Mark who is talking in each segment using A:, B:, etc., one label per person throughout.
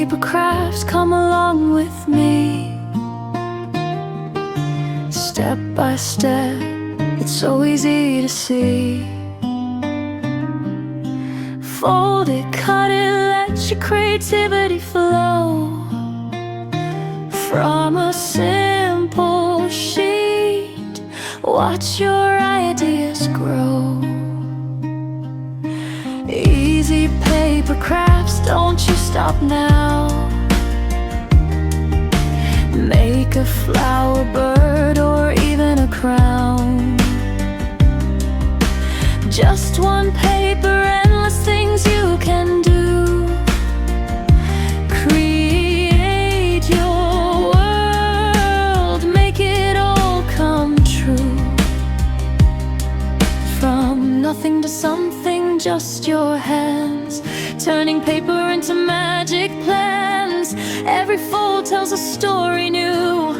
A: paper crafts, come along with me. Step by step, it's so easy to see. Fold it, cut it, let your creativity flow. From a simple sheet, watch your ideas grow. Easy paper crafts, don't you stop now. Make a flower, bird, or even a crown. Just one paper, endless things you can do. Create your world, make it all come true. From nothing to something, just your hands, turning paper into magic plans. Every fold tells a story new.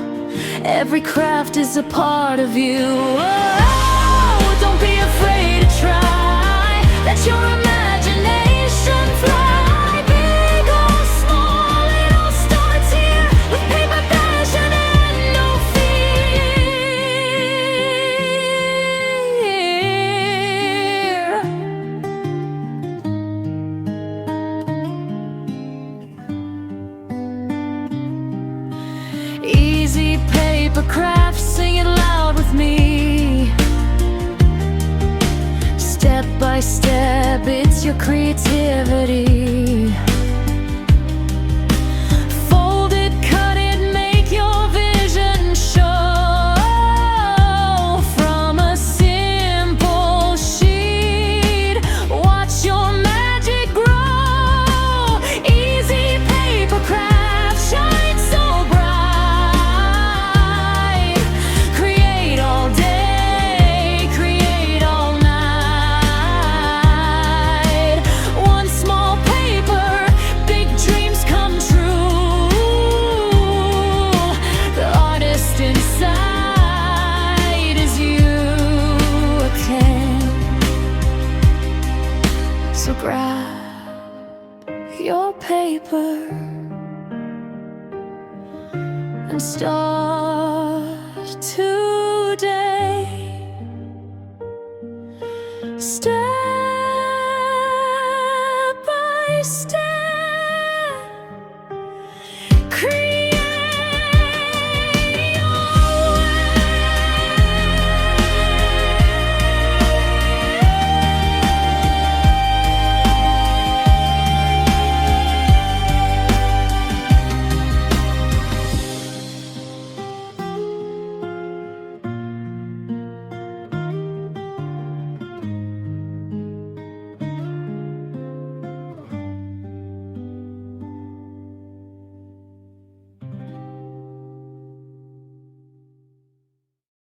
A: Every craft is a part of you. Oh, don't be afraid to try. Let your imagination fly. Big or small, it all starts here. With paper, passion, and no fear. Easy paper crafts, sing it loud with me. Step by step, it's your creativity. Fold it, cut it, make your vision show. From a simple sheet, watch your magic grow. Easy paper crafts, shine so bright. Create all day, create all night. One small paper, big dreams come true. The artist inside is you again. So grab your paper and start today. Step by step.